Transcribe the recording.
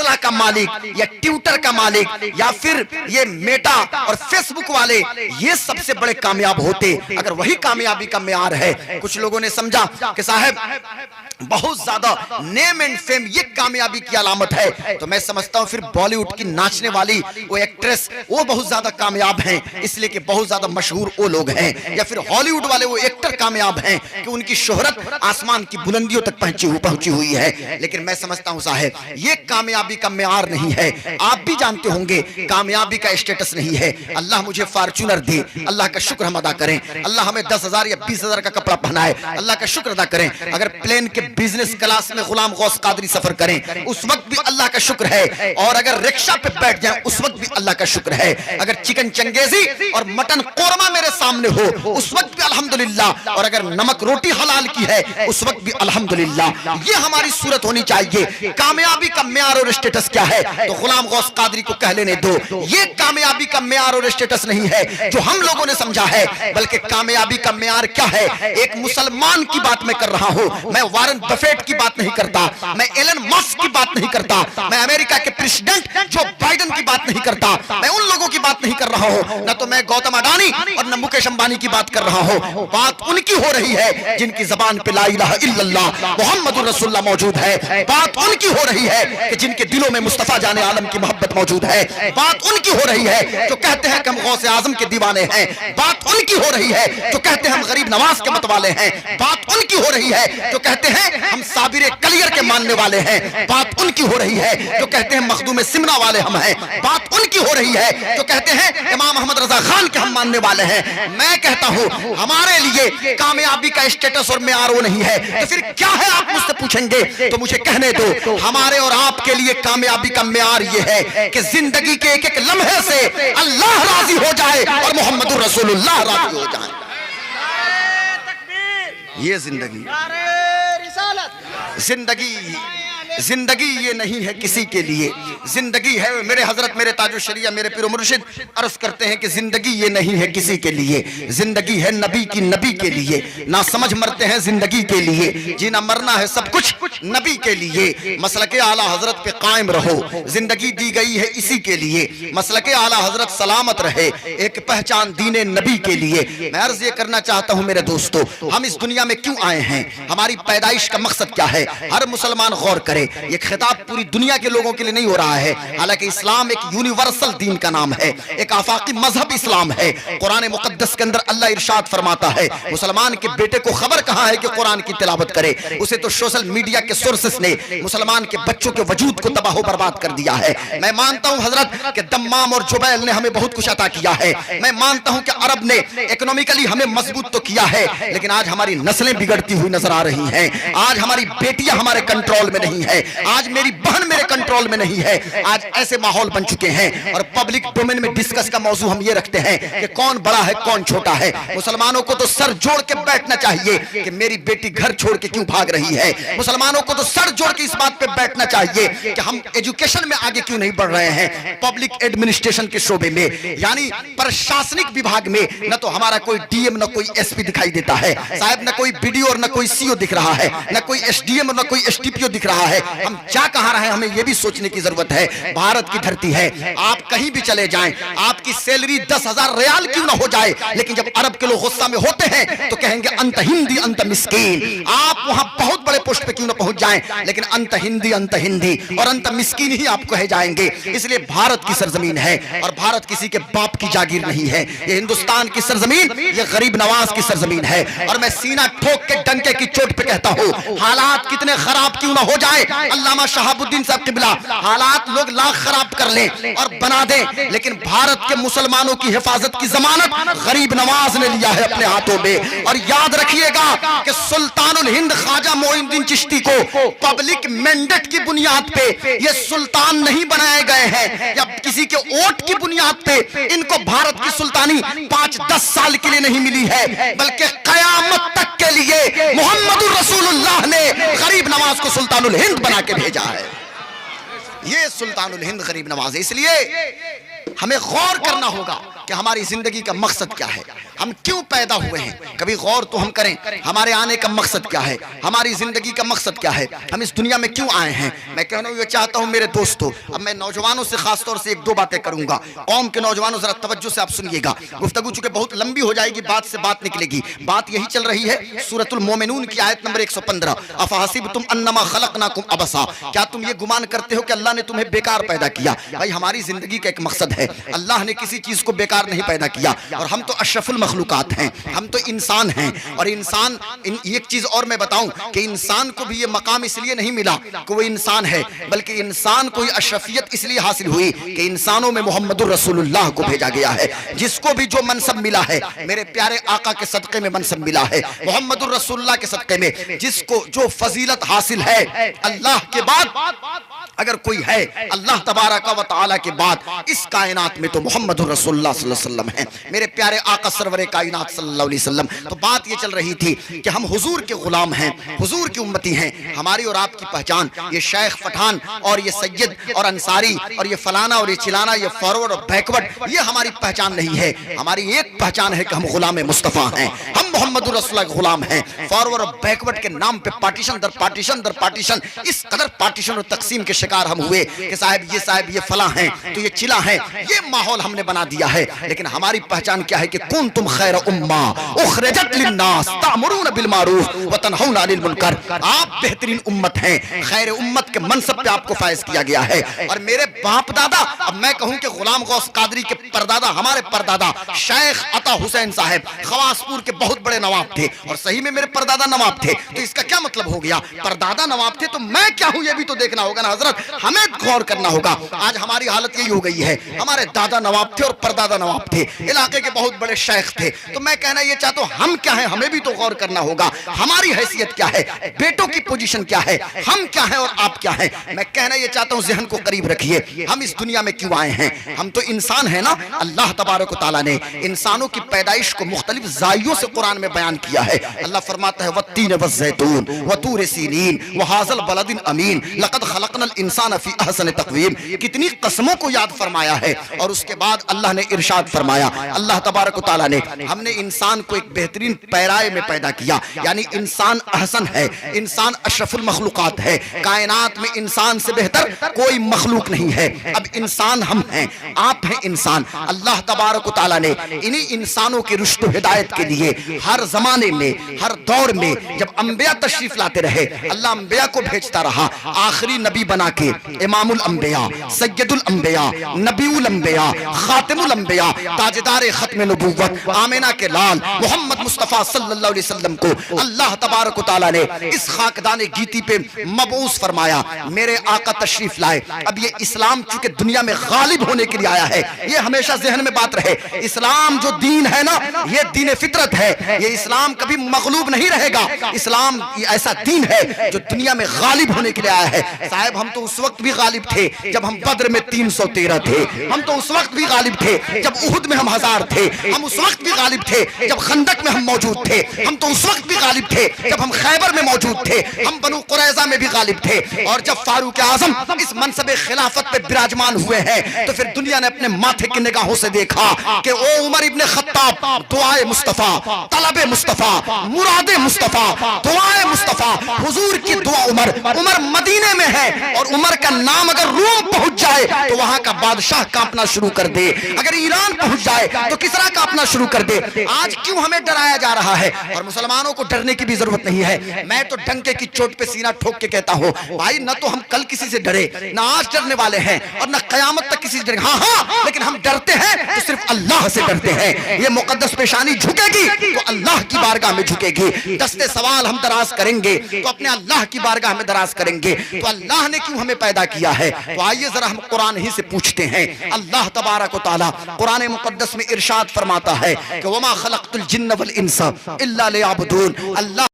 Tesla का मालिक या ट्विटर का मालिक या फिर ये मेटा और फेसबुक वाले, ये सबसे बड़े कामयाब होते अगर वही कामयाबी का मेयार है। कुछ लोगों ने समझा कि साहब बहुत ज्यादा नेम एंड फेम ये कामयाबी की अलामत है, तो मैं समझता हूं फिर बॉलीवुड की नाचने वाली वो एक्ट्रेस वो बहुत ज्यादा कामयाब हैं, इसलिए कि बहुत ज्यादा मशहूर वो लोग हैं, या फिर हॉलीवुड वाले वो एक्टर कामयाब हैं कि उनकी शोहरत आसमान की बुलंदियों तक पहुंची हुई है। लेकिन मैं समझता हूं साहब ये कामयाबी का मेयार नहीं है। आप भी जानते होंगे कामयाबी का स्टेटस नहीं है। अल्लाह मुझे फॉर्च्यूनर दे, अल्लाह का शुक्र हम अदा करें। अल्लाह हमें 10,000 या 20,000 का कपड़ा पहनाए, अल्लाह का शुक्र अदा करें। अगर प्लेन के बिजनेस क्लास में गुलाम गौस कादरी सफर करें उस वक्त भी अल्लाह का शुक्र है, और अगर रिक्शा पे बैठ जाए उस वक्त भी अल्लाह का शुक्र है। अगर चिकन चंगेजी और मटन कोरमा मेरे सामने हो उस वक्त भी अल्हम्दुलिल्लाह, और अगर नमक रोटी हलाल की है उस वक्त भी अल्हम्दुलिल्लाह। ये हमारी सूरत होनी चाहिए। कामयाबी का मेयार और स्टेटस क्या है तो गुलाम गौस कादरी को कह लेने दो, ये कामयाबी का मेयार और स्टेटस नहीं है जो हम लोगों ने समझा है, बल्कि कामयाबी का मेयार क्या है। एक मुसलमान की बात मैं कर रहा हूं, मैं वारन बफेट की बात नहीं करता, मैं एलन मस्क की बात नहीं करता, मैं अमेरिका के प्रेसिडेंट जो बाइडेन की बात नहीं करता, मैं उन लोगों की बात नहीं कर रहा हूं, न तो मैं गौतम अडानी और न मुकेश अंबानी की बात कर रहा हूं। बात उनकी हो रही है जिनकी जबान पे ला इलाहा इल्लल्लाह मुहम्मदुर रसूलुल्लाह मौजूद है। बात उनकी हो रही है कि जिनके दिलों में मुस्तफा जाने आलम की मोहब्बत मौजूद है। बात उनकी हो रही है जो कहते हैं कि हम गौसे आजम के दीवाने हैं। बात उनकी हो रही है जो कहते हैं हम गरीब नवाज के मत वाले हैं। बात उनकी हो रही है जो कहते हैं हम साबिर कलियर के मानने वाले हैं। बात उनकी हो रही है जो कहते हैं मखदूम सिमना वाले हम हैं। बात उनकी हो रही है जो कहते हैं इमाम अहमद रजा खान के हम मानने वाले हैं। मैं कहता हूं हमारे लिए कामयाबी का स्टेटस और मेयार वो नहीं है, तो फिर क्या है आप मुझसे पूछेंगे तो मुझे कहने दो। हमारे और आपके लिए कामयाबी का मेयार ये है कि जिंदगी के एक एक लम्हे से अल्लाह राजी हो जाए और मोहम्मदुर रसूलुल्लाह राजी हो जाए। ये जिंदगी ये नहीं है किसी के लिए, जिंदगी है मेरे हजरत मेरे ताजो शरिया मेरे पीरो मुर्शिद अर्ज करते हैं कि जिंदगी ये नहीं है किसी के लिए, जिंदगी है नबी की नबी के लिए। ना समझ मरते हैं जिंदगी के लिए, जीना मरना है सब कुछ नबी के लिए। मसलके आला हजरत पे कायम रहो, जिंदगी दी गई है इसी के लिए। मसलके आला हजरत सलामत रहे, एक पहचान दीने नबी के लिए। मैं अर्ज ये करना चाहता हूं मेरे दोस्तों, हम इस दुनिया में क्यों आए हैं, हमारी पैदाइश का मकसद क्या है। हर मुसलमान गौर करे, ये खिताब पूरी दुनिया के लोगों के लिए नहीं हो रहा है। हालांकि इस्लाम एक यूनिवर्सल दीन का नाम है, एक आफाकी मजहब इस्लाम है। कुरान मुकद्दस के अंदर अल्लाह इरशाद फरमाता है मुसलमान के बेटे को खबर कहां है कि कुरान की तिलावत करे, उसे तो सोशल मीडिया के सोर्सेस ने मुसलमान के बच्चों के वजूद को तबाह बर्बाद कर दिया है। मैं मानता हूं हजरत कि दम्माम और जुबैल ने हमें बहुत कुछ अता किया है। मैं मानता हूं कि अरब ने इकोनॉमिकली हमें मजबूत तो किया है, लेकिन आज हमारी नस्लें बिगड़ती हुई नजर आ रही हैं। आज हमारी बेटियां हमारे कंट्रोल में नहीं है, आज मेरी बहन मेरे कंट्रोल में नहीं है। आज ऐसे माहौल बन चुके हैं और पब्लिक डोमेन में डिस्कस का मौजू हम ये रखते हैं कि कौन बड़ा है कौन छोटा है। मुसलमानों को तो सर जोड़ के बैठना चाहिए कि मेरी बेटी घर छोड़ के क्यों भाग रही है। मुसलमानों को तो सर जोड़ के इस बात पे बैठना चाहिए कि हम एजुकेशन में आगे क्यों नहीं बढ़ रहे हैं। पब्लिक एडमिनिस्ट्रेशन के शोबे में यानी प्रशासनिक विभाग में न तो हमारा कोई डीएम न कोई एसपी दिखाई देता है साहब, न कोई बीडीओ और न कोई सीओ दिख रहा है, न कोई एसडीएम और न कोई एसडीपीओ दिख रहा है। हम जा कहां रहे हैं हमें यह भी सोचने की जरूरत है। भारत की धरती है, आप कहीं भी चले जाएं, आपकी सैलरी 10,000 रियाल क्यों ना हो जाए, लेकिन जब अरब के लोग गुस्सा में होते हैं तो कहेंगे अंत हिंदी अंत मिस्कीन। आप वहां बहुत बड़े पोस्ट पे क्यों ना पहुंच जाएं, लेकिन अंत हिंदी और अंत मिस्कीन ही आप कहे जाएंगे। इसलिए भारत की सरजमीन है और भारत किसी के बाप की जागीर नहीं है। ये हिंदुस्तान की सरजमीन, ये गरीब नवाज की सरजमीन है। और मैं सीना ठोक के डंके की चोट पे कहता हूं, हालात कितने खराब क्यों ना हो जाए, अल्लामा शहाबुद्दीन साहब किबला, हालात लोग लाख खराब कर लें और बना दें, लेकिन भारत के मुसलमानों की हिफाजत की जमानत गरीब नवाज ने लिया है अपने हाथों में। और याद रखिएगा कि सुल्तानुल हिंद ख्वाजा मोइनुद्दीन चिश्ती को पब्लिक मैंडेट की बुनियाद पे ये सुल्तान नहीं बनाए गए हैं या किसी के वोट की बुनियाद पे इनको भारत की सुल्तानी 5-10 साल के लिए नहीं मिली है, बल्कि कयामत तक के लिए मोहम्मदुर रसूलुल्लाह ने गरीब नवाज को सुल्तानुल हिंद बना के भेजा है। ये सुल्तानुल हिंद गरीब नवाज है। इसलिए हमें गौर करना होगा کہ ہماری زندگی کا مقصد کیا ہے, ہم کیوں پیدا ہوئے ہیں. کبھی غور تو ہم کریں, ہمارے آنے کا مقصد کیا ہے, ہماری زندگی کا مقصد کیا ہے, ہم اس دنیا میں کیوں آئے ہیں. میں کہنا یہ چاہتا ہوں میرے دوستو, اب میں نوجوانوں سے خاص طور سے ایک دو باتیں کروں گا. قوم کے نوجوانوں ذرا توجہ سے آپ سنیے گا, گفتگو چونکہ بہت لمبی ہو جائے گی, بات سے بات نکلے گی. بات یہی چل رہی ہے سورۃ المومنون کی آیت نمبر 115, افحسبتم انما خلقناکم عبثا, کیا تم یہ گمان کرتے ہو کہ اللہ نے تمہیں بیکار پیدا کیا. بھائی ہماری زندگی کا ایک مقصد ہے, اللہ نے کسی چیز کو بیکار نہیں پیدا کیا, اور ہم تو اشرف المخلوقات ہیں, ہم تو انسان ہیں. اور انسان ایک چیز اور میں بتاؤں کہ انسان کو بھی یہ مقام اس لیے نہیں ملا کہ وہ انسان ہے, بلکہ انسان کو یہ اشرفیت اس لیے حاصل ہوئی کہ انسانوں میں محمد الرسول اللہ کو بھیجا گیا ہے. جس کو بھی جو منصب ملا ہے میرے پیارے آقا کے صدقے میں منصب ملا ہے, محمد الرسول اللہ کے صدقے میں جس کو جو فضیلت حاصل ہے, اللہ کے بعد اگر کوئی ہے, اللہ تبارک و تعالی کے بعد اس کائنات میں تو محمد الرسول اللہ صلی اللہ علیہ وسلم ہیں, میرے پیارے آقا سرور کائنات صلی اللہ علیہ وسلم. تو بات یہ چل رہی تھی کہ ہم حضور کے غلام ہیں, حضور کی امتی ہیں. ہماری اور آپ کی پہچان یہ شیخ پٹھان اور یہ سید اور انصاری اور یہ فلانا اور یہ چلانا, یہ فارورڈ اور بیکورڈ, یہ ہماری پہچان نہیں ہے. ہماری ایک پہچان ہے کہ ہم غلام مصطفیٰ ہیں, ہم محمد الرسول اللہ کے غلام ہیں. فارورڈ اور بیکورڈ کے نام پہ پارٹیشن در پارٹیشن در پارٹیشن, اس قدر پارٹیشن اور تقسیم کے شکار ہم ہوئے کہ صاحب یہ فلاں ہیں تو یہ چلا ہیں, یہ ماحول ہم نے بنا دیا ہے. لیکن ہماری پہچان کیا ہے کہ کنتم خیر امہ اخرجت للناس تأمرون بالمعروف وتنہون عن المنکر, آپ بہترین امت ہیں, خیر امت کے منصب پہ آپ کو فائز کیا گیا ہے. اور میرے باپ دادا, اب میں کہوں کہ غلام غوث قادری کے پردادا, ہمارے پردادا شیخ عطا حسین صاحب خواصپور کے بہت بڑے نواب تھے, اور صحیح میں میرے پردادا نواب تھے. تو اس کا کیا مطلب ہو گیا, پردادا نواب تھے تو میں کیا ہوں یہ بھی تو دیکھنا ہوگا نا حضرت, ہمیں غور کرنا ہوگا. آج ہماری حالت یہی ہو گئی ہے, ہمارے دادا نواب تھے اور پردادا نواب تھے, علاقے کے بہت بڑے شیخ تھے. تو میں کہنا یہ چاہتا ہوں ہم کیا ہیں, ہمیں بھی تو غور کرنا ہوگا, ہماری حیثیت کیا ہے, بیٹوں کی پوزیشن کیا ہے, ہم کیا ہیں اور آپ کیا ہیں. میں کہنا یہ چاہتا ہوں ذہن کو قریب رکھیے, ہم اس دنیا میں کیوں آئے ہیں, ہم تو انسان ہیں نا. اللہ تبارک و تعالیٰ نے انسانوں کی پیدائش کو مختلف زاویوں سے قرآن میں بیان کیا ہے. اللہ فرماتا ہے والتین والزیتون وطور سینین وہذا البلد الامین لقد خلقنا الانسان فی احسن تقویم. کتنی قسموں کو یاد فرمایا ہے, اور اس کے بعد اللہ نے ارشاد فرمایا, اللہ تبارک و تعالیٰ نے, ہم نے انسان کو ایک بہترین پیرائے میں پیدا کیا, یعنی انسان احسن ہے, انسان اشرف المخلوقات ہے, کائنات میں انسان سے بہتر کوئی مخلوق نہیں ہے. اب انسان ہم ہیں, آپ ہیں انسان. اللہ تبارک و تعالیٰ نے انہی انسانوں کی رشد و ہدایت کے لیے ہر زمانے میں, ہر دور میں جب انبیاء تشریف لاتے رہے, اللہ انبیاء کو بھیجتا رہا. آخری نبی بنا کے امام الانبیاء, سید الانبیاء, نبی الانبیاء, خاتم الانبیاء, تاجدار ختم نبوت, آمینہ کے لال محمد مصطفیٰ صلی اللہ علیہ وسلم کو اللہ تبارک و تعالیٰ نے اس خاکدان گیتی پہ مبعوث فرمایا. میرے آقا تشریف لائے. اب یہ اسلام چونکہ دنیا میں غالب ہونے کے لیے آیا ہے, یہ ہمیشہ ذہن میں بات رہے, اسلام جو دین ہے نا یہ دین فطرت ہے, یہ اسلام کبھی مغلوب نہیں رہے گا. اسلام ایسا دین ہے جو دنیا میں غالب ہونے کے لیے آیا ہے. صاحب ہم تو اس وقت بھی غالب تھے جب ہم بدر میں 313 تھے, ہم تو اس وقت بھی غالب تھے جب احد میں ہم 1000 تھے, ہم اس وقت بھی غالب تھے جب خندق میں ہم موجود تھے, ہم تو اس وقت بھی غالب تھے جب ہم خیبر میں موجود تھے, ہم بنو قریظہ میں بھی غالب تھے. اور جب فاروق اعظم اس منصب خلافت پہ براجمان ہوئے ہیں تو پھر دنیا نے اپنے ماتھے کی نگاہوں سے دیکھا کہ او عمر ابن خطاب, دعائے مصطفیٰ, طلب مصطفیٰ, مراد مصطفیٰ, دعائے مصطفیٰ, حضور کی دعا. عمر مدینے میں ہے, اور عمر کا نام اگر روم پہنچ جائے تو وہاں کا بادشاہ کانپنا شروع کر دے, اگر ایران پہنچ جائے تو کسرا کانپنا شروع کر دے. آج کیوں ہمیں ڈرایا جا رہا ہے, اور مسلمانوں کو ڈرنے کی بھی ضرورت نہیں ہے. میں تو ڈنکے کی چوٹ پہ سینہ ٹھوک کے کہتا ہوں بھائی, نہ تو ہم کل کسی سے ڈرے, نہ آج ڈرنے والے ہیں, اور نہ قیامت تک کسی سے ڈرے. ہاں لیکن ہم ڈرتے ہیں تو صرف اللہ سے ڈرتے ہیں. یہ مقدس پیشانی جھکے گی تو اللہ کی بارگاہ میں جھکے گی. دستے سوال ہم دراز کریں گے تو اپنے اللہ کی بارگاہ میں دراز کریں گے. تو اللہ نے کیوں ہمیں پیدا کیا ہے, تو آئیے ذرا ہم قرآن ہی سے پوچھتے ہیں. اللہ تبارک و تعالی قرآن مقدس میں ارشاد فرماتا ہے کہ وما خلقت الجن والانس الا لیعبدون. اللہ